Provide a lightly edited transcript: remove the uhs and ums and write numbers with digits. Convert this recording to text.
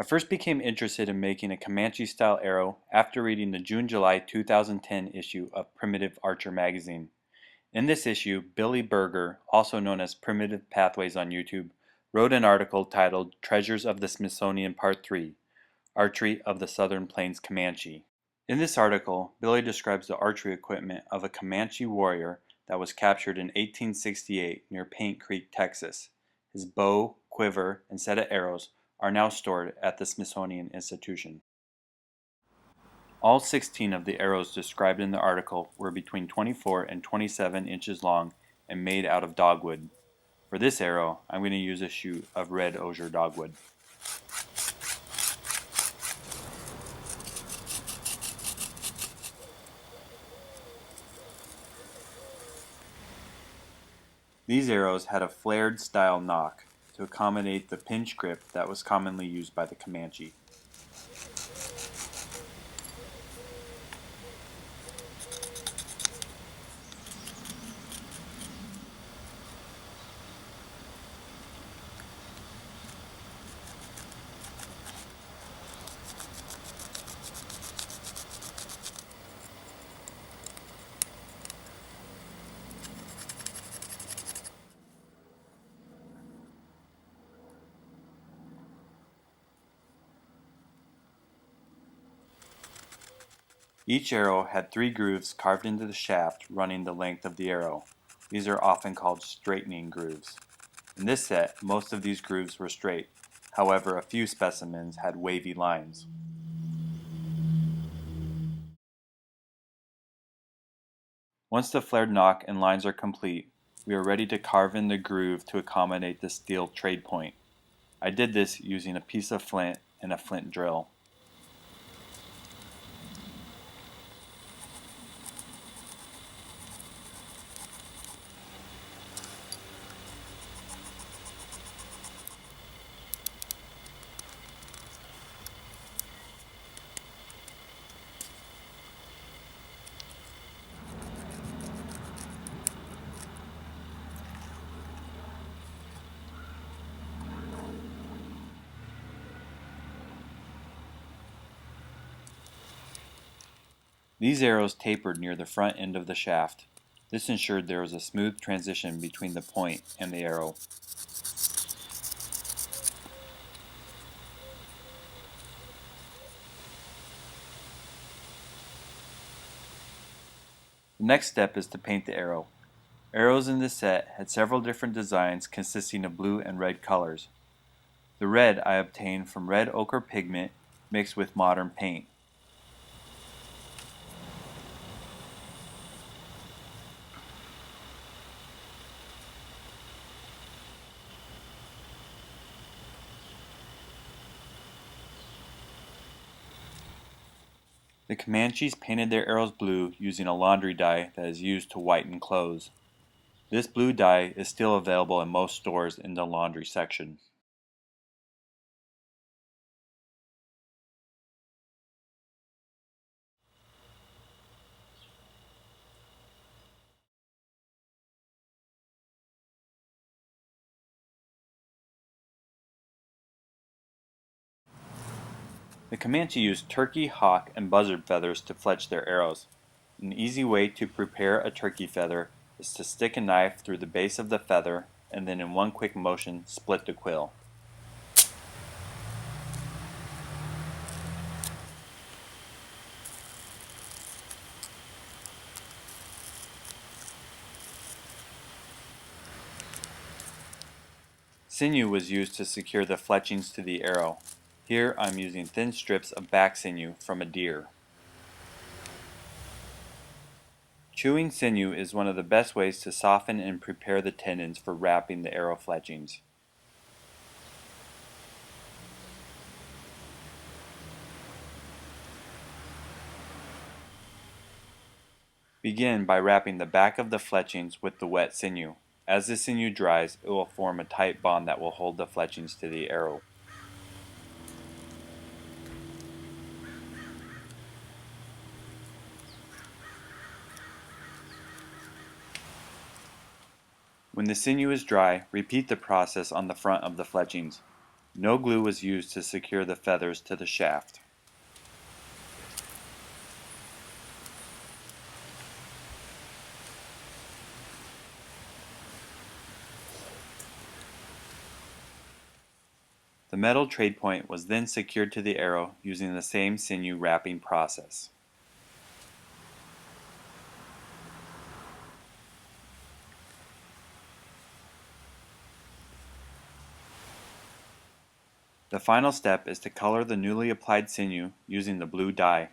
I first became interested in making a Comanche-style arrow after reading the June-July 2010 issue of Primitive Archer magazine. In this issue, Billy Berger, also known as Primitive Pathways on YouTube, wrote an article titled Treasures of the Smithsonian Part 3, Archery of the Southern Plains Comanche. In this article, Billy describes the archery equipment of a Comanche warrior that was captured in 1868 near Paint Creek, Texas. His bow, quiver, and set of arrows are now stored at the Smithsonian Institution. All 16 of the arrows described in the article were between 24 and 27 inches long and made out of dogwood. For this arrow, I'm going to use a shoot of red osier dogwood. These arrows had a flared style nock to accommodate the pinch grip that was commonly used by the Comanche. Each arrow had 3 grooves carved into the shaft running the length of the arrow. These are often called straightening grooves. In this set, most of these grooves were straight. However, a few specimens had wavy lines. Once the flared nock and lines are complete, we are ready to carve in the groove to accommodate the steel trade point. I did this using a piece of flint and a flint drill. These arrows tapered near the front end of the shaft. This ensured there was a smooth transition between the point and the arrow. The next step is to paint the arrow. Arrows in this set had several different designs consisting of blue and red colors. The red I obtained from red ochre pigment mixed with modern paint. The Comanches painted their arrows blue using a laundry dye that is used to whiten clothes. This blue dye is still available in most stores in the laundry section. The Comanche used turkey, hawk, and buzzard feathers to fletch their arrows. An easy way to prepare a turkey feather is to stick a knife through the base of the feather and then in one quick motion split the quill. Sinew was used to secure the fletchings to the arrow. Here I'm using thin strips of back sinew from a deer. Chewing sinew is one of the best ways to soften and prepare the tendons for wrapping the arrow fletchings. Begin by wrapping the back of the fletchings with the wet sinew. As the sinew dries, it will form a tight bond that will hold the fletchings to the arrow. When the sinew is dry, repeat the process on the front of the fletchings. No glue was used to secure the feathers to the shaft. The metal trade point was then secured to the arrow using the same sinew wrapping process. The final step is to color the newly applied sinew using the blue dye.